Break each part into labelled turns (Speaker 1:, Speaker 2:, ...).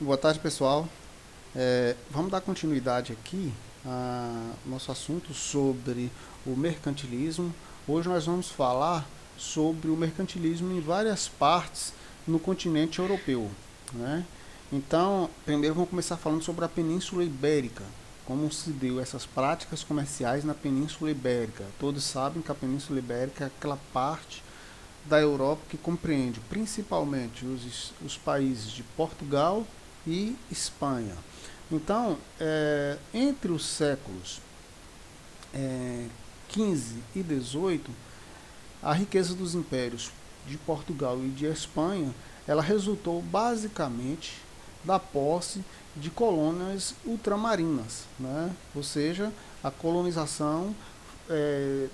Speaker 1: Boa tarde, pessoal. Vamos dar continuidade aqui ao nosso assunto sobre o mercantilismo. Hoje nós vamos falar sobre o mercantilismo em várias partes no continente europeu, né? Então, primeiro vamos começar falando sobre a Península Ibérica, como se deu essas práticas comerciais na Península Ibérica. Todos sabem que a Península Ibérica é aquela parte da Europa que compreende principalmente os países de Portugal e Espanha. Então, entre os séculos 15 e 18, a riqueza dos impérios de Portugal e de Espanha, ela resultou basicamente da posse de colônias ultramarinas, né? Ou seja, a colonização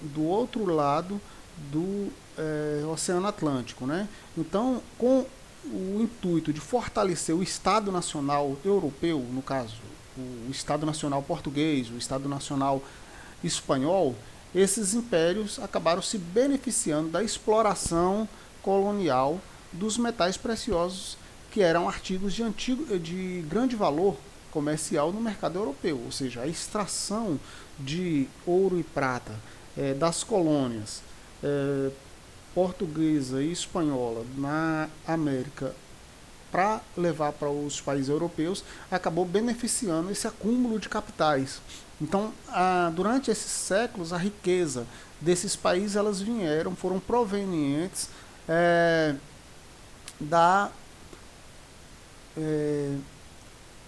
Speaker 1: do outro lado do Oceano Atlântico, né? Então, com o intuito de fortalecer o Estado Nacional Europeu, no caso, o Estado Nacional Português, o Estado Nacional Espanhol, esses impérios acabaram se beneficiando da exploração colonial dos metais preciosos, que eram artigos de grande valor comercial no mercado europeu, ou seja, a extração de ouro e prata das colônias portuguesa e espanhola na América para levar para os países europeus acabou beneficiando esse acúmulo de capitais. Então, durante esses séculos, a riqueza desses países elas foram provenientes da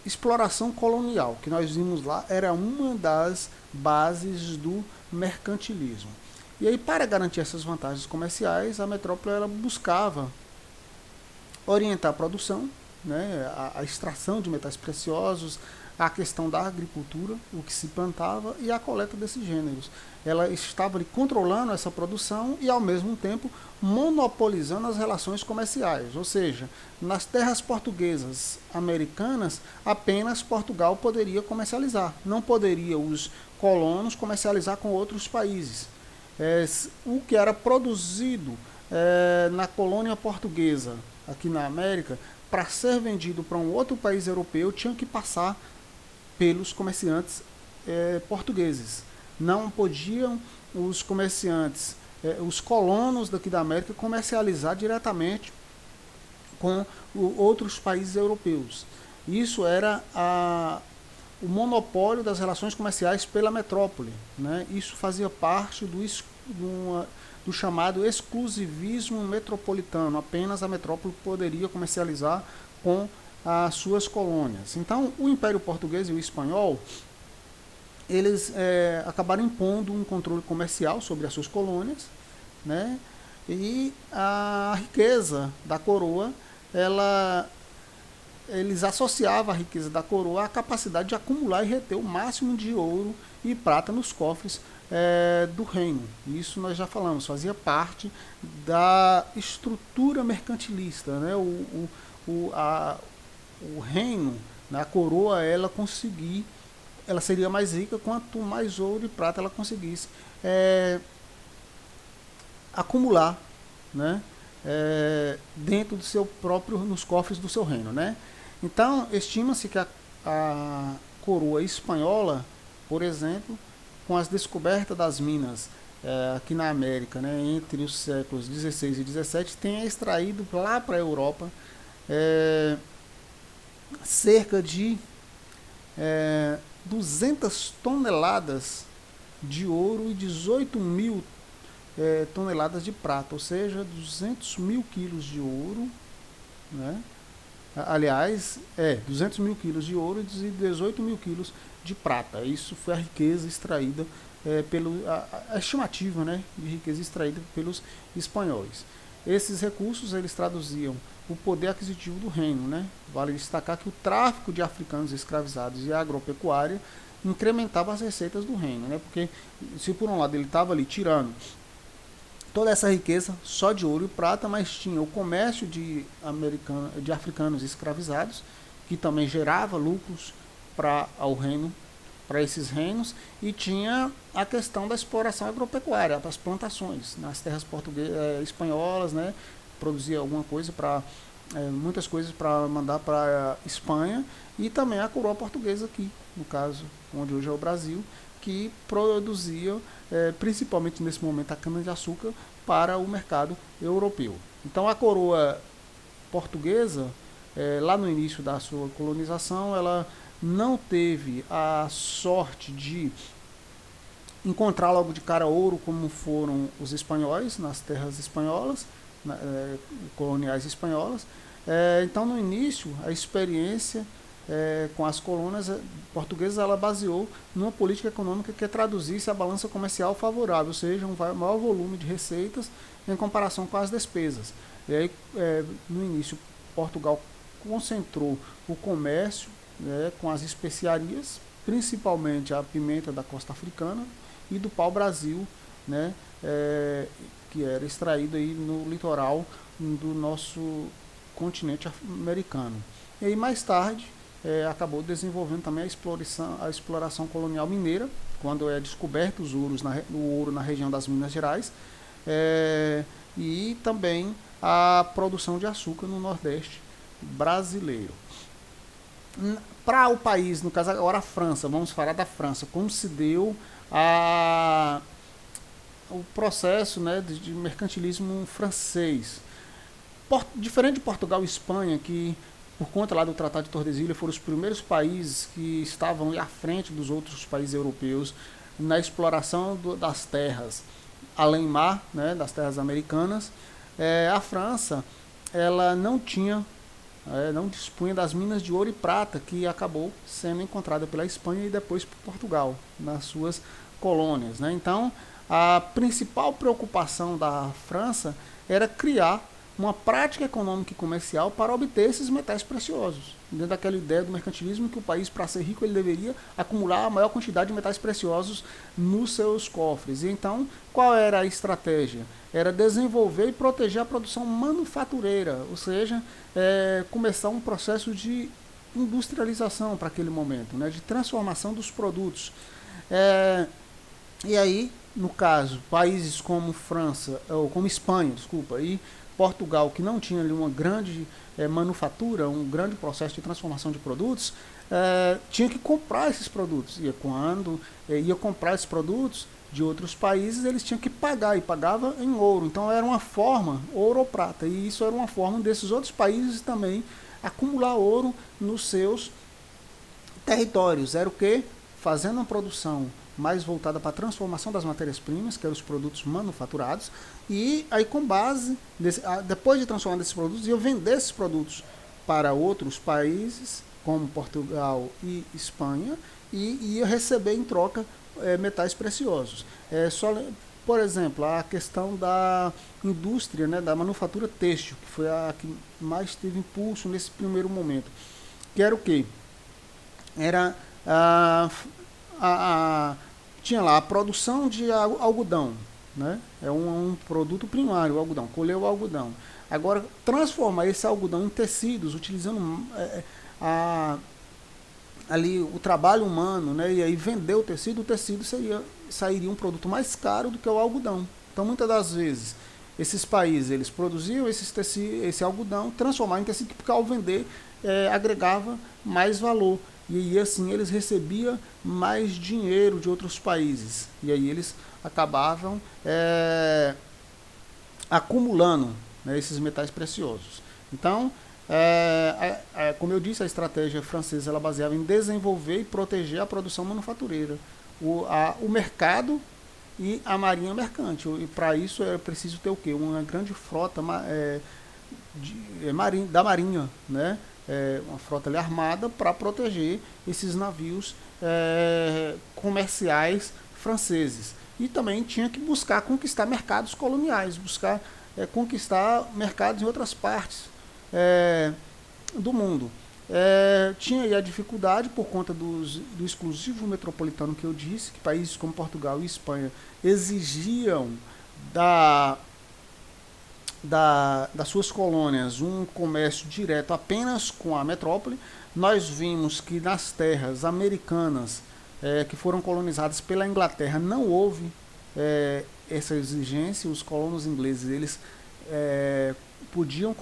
Speaker 1: exploração colonial, que nós vimos lá, era uma das bases do mercantilismo. E aí, para garantir essas vantagens comerciais, a metrópole ela buscava orientar a produção, né, a extração de metais preciosos, a questão da agricultura, o que se plantava e a coleta desses gêneros. Ela estava ali controlando essa produção e, ao mesmo tempo, monopolizando as relações comerciais. Ou seja, nas terras portuguesas americanas, apenas Portugal poderia comercializar. Não poderia os colonos comercializar com outros países. O que era produzido na colônia portuguesa, aqui na América, para ser vendido para um outro país europeu, tinha que passar pelos comerciantes portugueses. Não podiam os comerciantes, os colonos daqui da América, comercializar diretamente com outros países europeus. Isso era o monopólio das relações comerciais pela metrópole, né? Isso fazia parte do chamado exclusivismo metropolitano. Apenas a metrópole poderia comercializar com as suas colônias. Então, o Império Português e o Espanhol, eles acabaram impondo um controle comercial sobre as suas colônias, né? E a riqueza da coroa, eles associavam a riqueza da coroa à capacidade de acumular e reter o máximo de ouro e prata nos cofres do reino. Isso nós já falamos, fazia parte da estrutura mercantilista, né? O reino, a coroa, ela seria mais rica quanto mais ouro e prata ela conseguisse acumular, né? Dentro do seu próprio, nos cofres do seu reino, né? Então, estima-se que a coroa espanhola, por exemplo, com as descobertas das minas aqui na América, né, entre os séculos 16 e 17, tenha extraído lá para a Europa cerca de 200 toneladas de ouro e 18 mil toneladas de prata, ou seja, 200 mil quilos de ouro, né? Aliás, 200 mil quilos de ouro e 18 mil quilos de prata. Isso foi a riqueza extraída a estimativa, né, de riqueza extraída pelos espanhóis. Esses recursos eles traduziam o poder aquisitivo do reino, né? Vale destacar que o tráfico de africanos escravizados e a agropecuária incrementava as receitas do reino, né? Porque se por um lado ele estava ali tirando toda essa riqueza só de ouro e prata, mas tinha o comércio de africanos escravizados, que também gerava lucros para esses reinos, e tinha a questão da exploração agropecuária, as plantações nas terras espanholas, né? Produzia alguma coisa para muitas coisas para mandar para a Espanha, e também a coroa portuguesa aqui, no caso, onde hoje é o Brasil, que produzia, principalmente nesse momento, a cana-de-açúcar para o mercado europeu. Então a coroa portuguesa, lá no início da sua colonização, ela não teve a sorte de encontrar logo de cara ouro como foram os espanhóis nas terras espanholas, coloniais espanholas. Então no início a experiência com as colônias portuguesas, ela baseou numa política econômica que traduzisse a balança comercial favorável, ou seja, um maior volume de receitas em comparação com as despesas. E aí, no início, Portugal concentrou o comércio, com as especiarias, principalmente a pimenta da costa africana e do pau-brasil, né, que era extraído aí no litoral do nosso continente americano. E aí mais tarde acabou desenvolvendo também a exploração colonial mineira, quando é descoberto o ouro na região das Minas Gerais, e também a produção de açúcar no Nordeste brasileiro. Para o país, no caso agora a França, vamos falar da França, como se deu o processo, né, de mercantilismo francês. Diferente de Portugal e Espanha, que por conta lá do Tratado de Tordesilhas foram os primeiros países que estavam à frente dos outros países europeus na exploração das terras além mar, né, das terras americanas. A França, ela não dispunha das minas de ouro e prata que acabou sendo encontrada pela Espanha e depois por Portugal nas suas colônias, né? Então a principal preocupação da França era criar uma prática econômica e comercial para obter esses metais preciosos. Dentro daquela ideia do mercantilismo que o país, para ser rico, ele deveria acumular a maior quantidade de metais preciosos nos seus cofres. E então, qual era a estratégia? Era desenvolver e proteger a produção manufatureira, ou seja, começar um processo de industrialização para aquele momento, né, de transformação dos produtos. E aí, no caso, países como França, ou como Espanha, desculpa, e Portugal, que não tinha ali uma grande manufatura, um grande processo de transformação de produtos, tinha que comprar esses produtos. E quando ia comprar esses produtos de outros países, eles tinham que pagar, e pagava em ouro. Então era uma forma, ouro ou prata, e isso era uma forma desses outros países também acumular ouro nos seus territórios. Era o quê? Fazendo uma produção mais voltada para a transformação das matérias-primas, que eram os produtos manufaturados, e aí com base, depois de transformar esses produtos, ia vender esses produtos para outros países, como Portugal e Espanha, e ia receber em troca metais preciosos. Por exemplo, a questão da indústria, né, da manufatura têxtil, que foi a que mais teve impulso nesse primeiro momento, que era o quê? Era tinha lá a produção de algodão, né? É um produto primário, o algodão, colher o algodão. Agora, transformar esse algodão em tecidos, utilizando ali o trabalho humano, né? E aí vender o tecido sairia um produto mais caro do que o algodão. Então, muitas das vezes, esses países, eles produziam esse algodão, transformavam em tecido, porque ao vender, agregava mais valor. E assim eles recebiam mais dinheiro de outros países. E aí eles acabavam acumulando, né, esses metais preciosos. Então, como eu disse, a estratégia francesa ela baseava em desenvolver e proteger a produção manufatureira, o mercado e a marinha mercante. E para isso é preciso ter o quê? Uma grande frota da marinha, né? Uma frota ali armada para proteger esses navios comerciais franceses. E também tinha que buscar conquistar mercados coloniais, buscar conquistar mercados em outras partes do mundo. Tinha aí a dificuldade por conta do exclusivo metropolitano que eu disse, que países como Portugal e Espanha exigiam das suas colônias um comércio direto apenas com a metrópole. Nós vimos que nas terras americanas que foram colonizadas pela Inglaterra não houve essa exigência. Os colonos ingleses eles podiam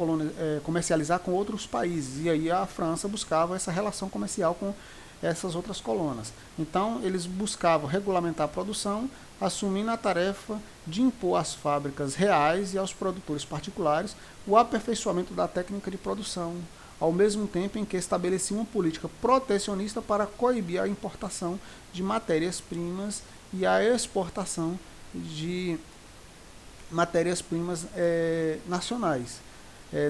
Speaker 1: comercializar com outros países, e aí a França buscava essa relação comercial com essas outras colônias. Então eles buscavam regulamentar a produção, assumindo a tarefa de impor às fábricas reais e aos produtores particulares o aperfeiçoamento da técnica de produção, ao mesmo tempo em que estabeleciam uma política protecionista para coibir a importação de matérias-primas e a exportação de matérias-primas nacionais.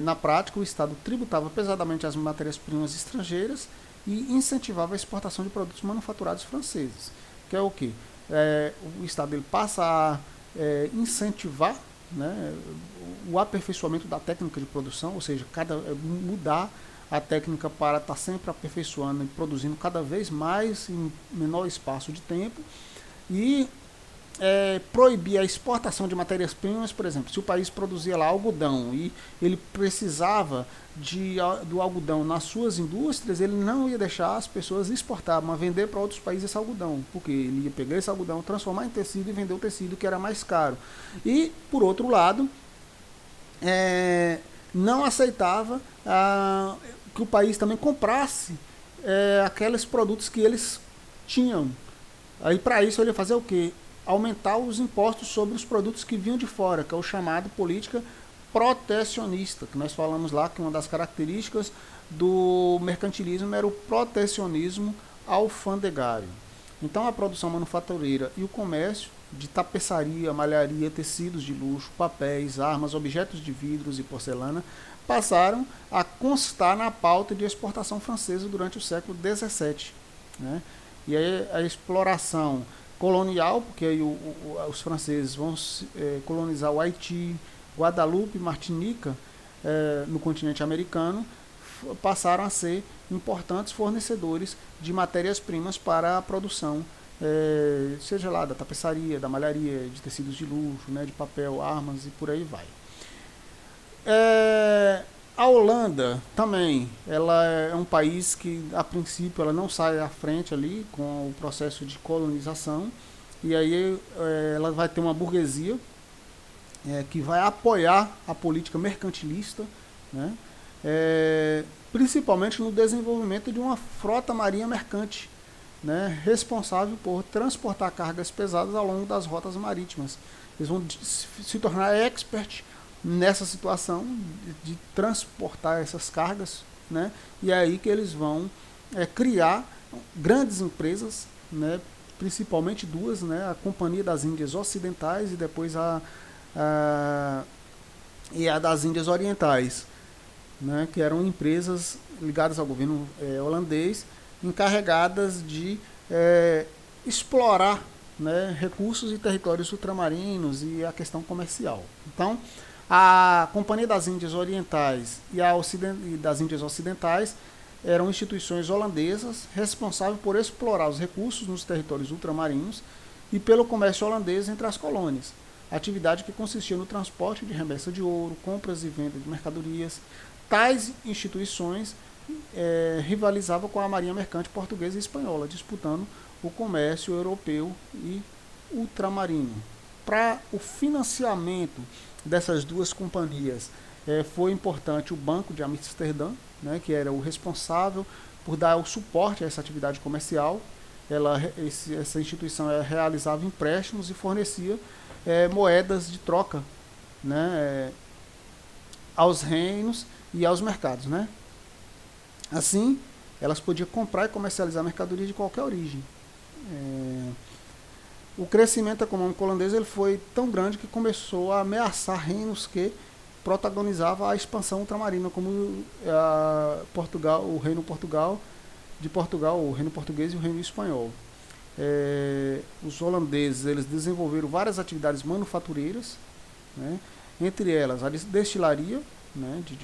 Speaker 1: Na prática, o Estado tributava pesadamente as matérias-primas estrangeiras e incentivava a exportação de produtos manufaturados franceses, que é o que? O Estado ele passa a incentivar, né, o aperfeiçoamento da técnica de produção, ou seja, mudar a técnica para estar sempre aperfeiçoando e produzindo cada vez mais em menor espaço de tempo, e proibir a exportação de matérias-primas. Por exemplo, se o país produzia lá algodão e ele precisava do algodão nas suas indústrias, ele não ia deixar as pessoas exportar, mas vender para outros países esse algodão, porque ele ia pegar esse algodão, transformar em tecido e vender o tecido que era mais caro. E, por outro lado, não aceitava que o país também comprasse aqueles produtos que eles tinham. Aí, para isso, ele ia fazer o quê? Aumentar os impostos sobre os produtos que vinham de fora, que é o chamado política protecionista, que nós falamos lá que uma das características do mercantilismo era o protecionismo alfandegário. Então a produção manufatureira e o comércio de tapeçaria, malharia, tecidos de luxo, papéis, armas, objetos de vidros e porcelana passaram a constar na pauta de exportação francesa durante o século XVII, né? E aí a exploração colonial, porque aí os franceses vão colonizar o Haiti, Guadalupe, Martinica, no continente americano, passaram a ser importantes fornecedores de matérias-primas para a produção, seja lá da tapeçaria, da malharia, de tecidos de luxo, né, de papel, armas e por aí vai. A Holanda também, ela é um país que a princípio ela não sai à frente ali com o processo de colonização, e aí ela vai ter uma burguesia que vai apoiar a política mercantilista, né, principalmente no desenvolvimento de uma frota marinha mercante, né, responsável por transportar cargas pesadas ao longo das rotas marítimas. Eles vão se tornar expert nessa situação de transportar essas cargas, né? E é aí que eles vão criar grandes empresas, né? Principalmente duas, né? A Companhia das Índias Ocidentais e depois a das Índias Orientais, né? Que eram empresas ligadas ao governo holandês, encarregadas de explorar, né, recursos e territórios ultramarinos e a questão comercial. Então, a Companhia das Índias Orientais e das Índias Ocidentais eram instituições holandesas responsáveis por explorar os recursos nos territórios ultramarinos e pelo comércio holandês entre as colônias, atividade que consistia no transporte de remessa de ouro, compras e venda de mercadorias. Tais instituições rivalizavam com a marinha mercante portuguesa e espanhola, disputando o comércio europeu e ultramarino. Para o financiamento dessas duas companhias, foi importante o Banco de Amsterdã, né, que era o responsável por dar o suporte a essa atividade comercial. Essa instituição realizava empréstimos e fornecia moedas de troca, né, aos reinos e aos mercados, né? Assim, elas podiam comprar e comercializar mercadorias de qualquer origem. O crescimento econômico holandês ele foi tão grande que começou a ameaçar reinos que protagonizavam a expansão ultramarina, como o reino de Portugal, o reino português e o reino espanhol. Os holandeses eles desenvolveram várias atividades manufatureiras, né, entre elas a destilaria, né, de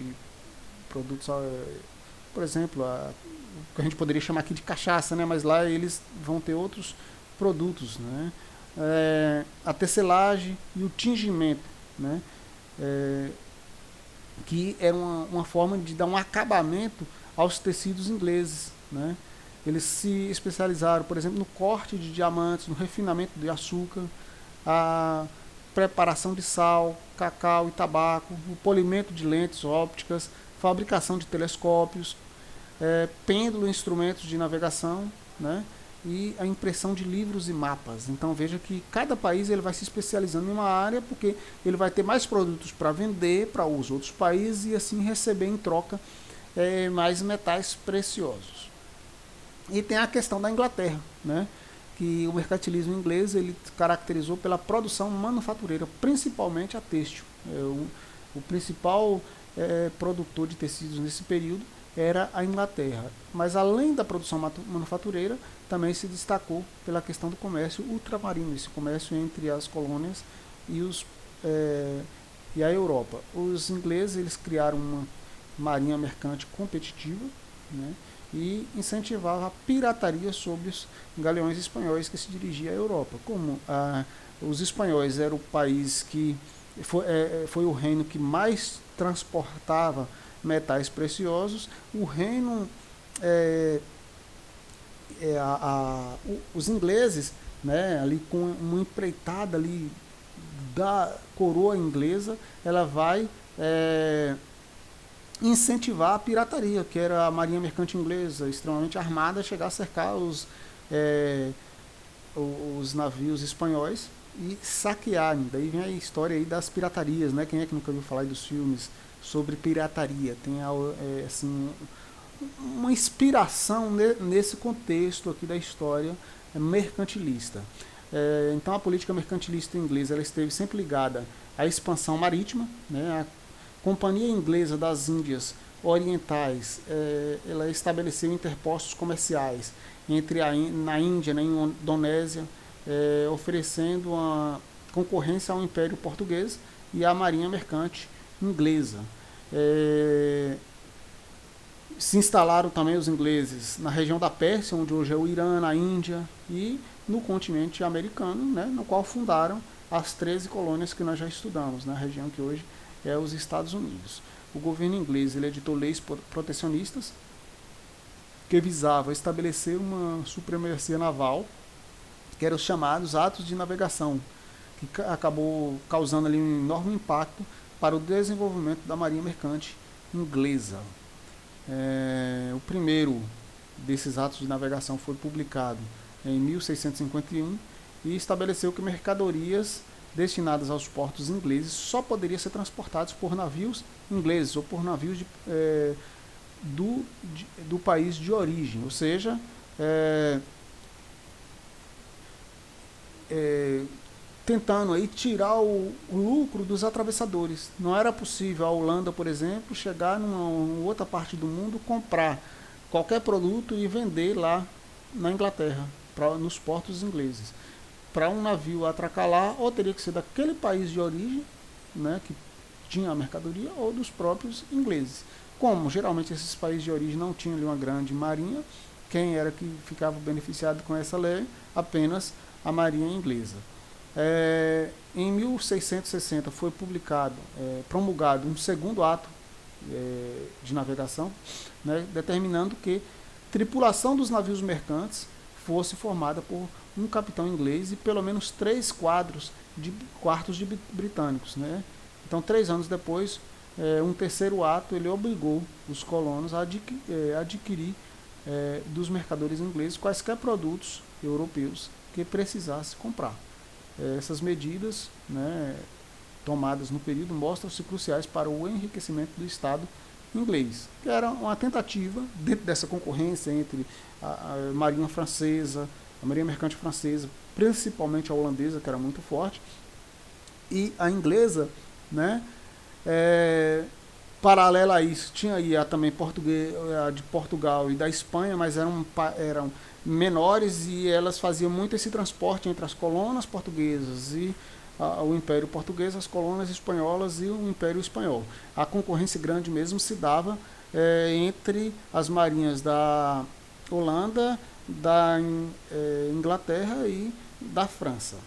Speaker 1: produtos, por exemplo, o que a gente poderia chamar aqui de cachaça, né, mas lá eles vão ter outros produtos, né, a tecelagem e o tingimento, né, que era uma forma de dar um acabamento aos tecidos ingleses, né. Eles se especializaram, por exemplo, no corte de diamantes, no refinamento de açúcar, a preparação de sal, cacau e tabaco, o polimento de lentes ópticas, fabricação de telescópios, pêndulo, instrumentos de navegação, né? E a impressão de livros e mapas. Então veja que cada país ele vai se especializando em uma área, porque ele vai ter mais produtos para vender para os outros países e assim receber em troca mais metais preciosos. E tem a questão da Inglaterra, né? Que o mercantilismo inglês ele caracterizou pela produção manufatureira, principalmente a têxtil. O principal produtor de tecidos nesse período era a Inglaterra. Mas além da produção manufatureira, também se destacou pela questão do comércio ultramarino, esse comércio entre as colônias e a Europa. Os ingleses eles criaram uma marinha mercante competitiva, né, e incentivava a pirataria sobre os galeões espanhóis que se dirigiam à Europa. Como os espanhóis eram o país que foi o reino que mais transportava metais preciosos, o reino os ingleses, né, ali com uma empreitada ali da coroa inglesa, ela vai incentivar a pirataria, que era a marinha mercante inglesa, extremamente armada, chegar a cercar os navios espanhóis e saquear. Daí vem a história aí das piratarias, né? Quem é que nunca ouviu falar aí dos filmes sobre pirataria? Tem assim, uma inspiração nesse contexto aqui da história mercantilista. Então a política mercantilista inglesa ela esteve sempre ligada à expansão marítima, né? A Companhia Inglesa das Índias Orientais ela estabeleceu interpostos comerciais na Índia, na Indonésia, oferecendo uma concorrência ao Império Português e à Marinha Mercante Inglesa. Se instalaram também os ingleses na região da Pérsia, onde hoje é o Irã, na Índia, e no continente americano, né, no qual fundaram as 13 colônias que nós já estudamos, na região que hoje é os Estados Unidos. O governo inglês ele editou leis protecionistas que visavam estabelecer uma supremacia naval, que eram os chamados atos de navegação, que acabou causando ali um enorme impacto para o desenvolvimento da marinha mercante inglesa. O primeiro desses atos de navegação foi publicado em 1651 e estabeleceu que mercadorias destinadas aos portos ingleses só poderiam ser transportadas por navios ingleses ou por navios do país de origem, ou seja, tentando aí tirar o lucro dos atravessadores. Não era possível a Holanda, por exemplo, chegar numa outra parte do mundo, comprar qualquer produto e vender lá na Inglaterra, nos portos ingleses. Para um navio atracar lá, ou teria que ser daquele país de origem, né, que tinha a mercadoria, ou dos próprios ingleses. Como geralmente esses países de origem não tinham ali uma grande marinha, quem era que ficava beneficiado com essa lei? Apenas a marinha inglesa. Em 1660 foi promulgado um segundo ato de navegação, né, determinando que tripulação dos navios mercantes fosse formada por um capitão inglês e pelo menos 3 quartos de britânicos, né? Então 3 anos depois, um terceiro ato ele obrigou os colonos a adquirir dos mercadores ingleses quaisquer produtos europeus que precisasse comprar. Essas medidas, né, tomadas no período mostram-se cruciais para o enriquecimento do Estado inglês, que era uma tentativa, dentro dessa concorrência entre a marinha francesa, a marinha mercante francesa, principalmente a holandesa, que era muito forte, e a inglesa, né, paralela a isso, tinha aí também a de Portugal e da Espanha, mas eram menores e elas faziam muito esse transporte entre as colônias portuguesas e o Império Português, as colônias espanholas e o Império Espanhol. A concorrência grande mesmo se dava entre as marinhas da Holanda, da Inglaterra e da França.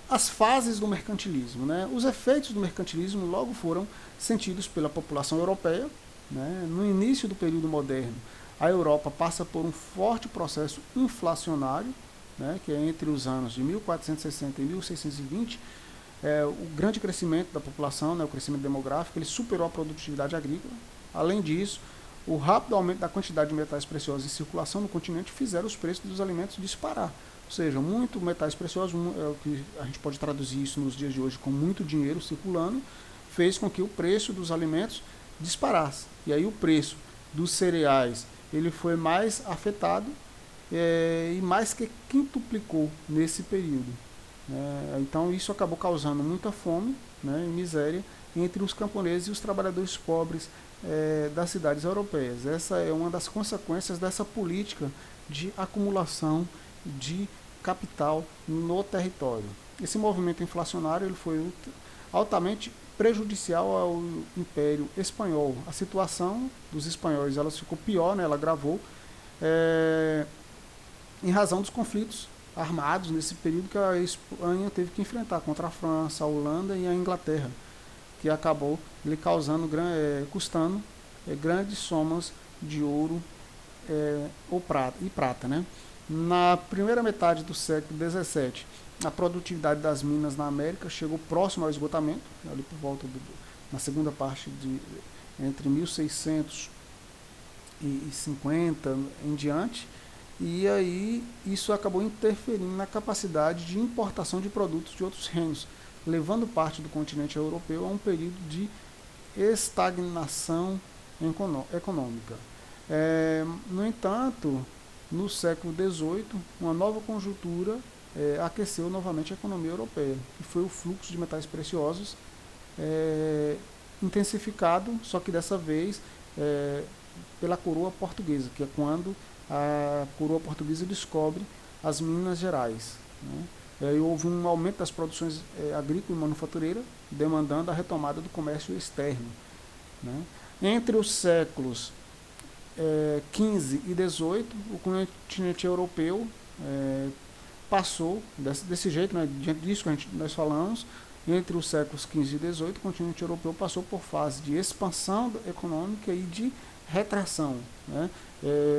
Speaker 1: As fases do mercantilismo, né? Os efeitos do mercantilismo logo foram sentidos pela população europeia, né? No início do período moderno, a Europa passa por um forte processo inflacionário, né, que é entre os anos de 1460 e 1620, o grande crescimento da população, né, o crescimento demográfico, ele superou a produtividade agrícola. Além disso, o rápido aumento da quantidade de metais preciosos em circulação no continente fizeram os preços dos alimentos disparar. Ou seja, muito metais preciosos, é o que a gente pode traduzir isso nos dias de hoje com muito dinheiro circulando, fez com que o preço dos alimentos disparasse. E aí o preço dos cereais ele foi mais afetado e mais que quintuplicou nesse período. Então isso acabou causando muita fome, né, e miséria entre os camponeses e os trabalhadores pobres das cidades europeias. Essa é uma das consequências dessa política de acumulação de capital no território. Esse movimento inflacionário ele foi altamente prejudicial ao Império Espanhol. A situação dos espanhóis ela ficou pior, né, ela agravou em razão dos conflitos armados nesse período que a Espanha teve que enfrentar contra a França, a Holanda e a Inglaterra, que acabou lhe causando, custando grandes somas de ouro e prata. Né? Na primeira metade do século XVII, a produtividade das minas na América chegou próximo ao esgotamento, ali por volta na segunda parte entre 1650 em diante, e aí isso acabou interferindo na capacidade de importação de produtos de outros reinos, levando parte do continente europeu a um período de estagnação econômica. No entanto, no século XVIII, uma nova conjuntura aqueceu novamente a economia europeia, que foi o fluxo de metais preciosos intensificado, só que dessa vez pela coroa portuguesa, que é quando a coroa portuguesa descobre as Minas Gerais. Né? Houve um aumento das produções agrícola e manufatureira, demandando a retomada do comércio externo. Né? Entre os séculos XV e XVIII, o continente europeu passou desse jeito, né? Diante disso que nós falamos, entre os séculos XV e XVIII, o continente europeu passou por fase de expansão econômica e de retração. Né?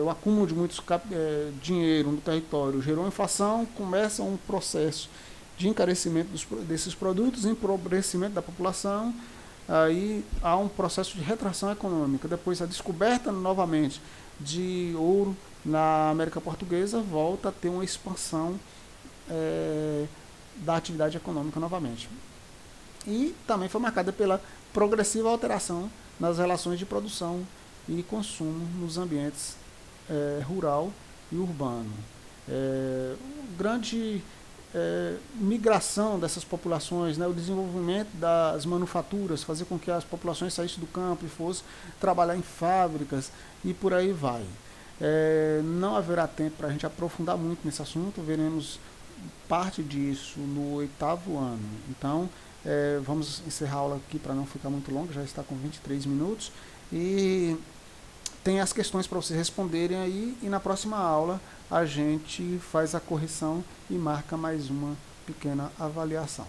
Speaker 1: O acúmulo de muito dinheiro no território gerou inflação, começa um processo de encarecimento desses produtos, empobrecimento da população, aí há um processo de retração econômica. Depois a descoberta novamente de ouro na América Portuguesa volta a ter uma expansão da atividade econômica novamente. E também foi marcada pela progressiva alteração nas relações de produção e consumo nos ambientes rural e urbano. Grande migração dessas populações, né, o desenvolvimento das manufaturas, fazer com que as populações saíssem do campo e fossem trabalhar em fábricas e por aí vai. Não haverá tempo para a gente aprofundar muito nesse assunto, veremos parte disso no 8º ano. Então, vamos encerrar a aula aqui para não ficar muito longa, já está com 23 minutos. E tem as questões para vocês responderem aí, e na próxima aula a gente faz a correção e marca mais uma pequena avaliação.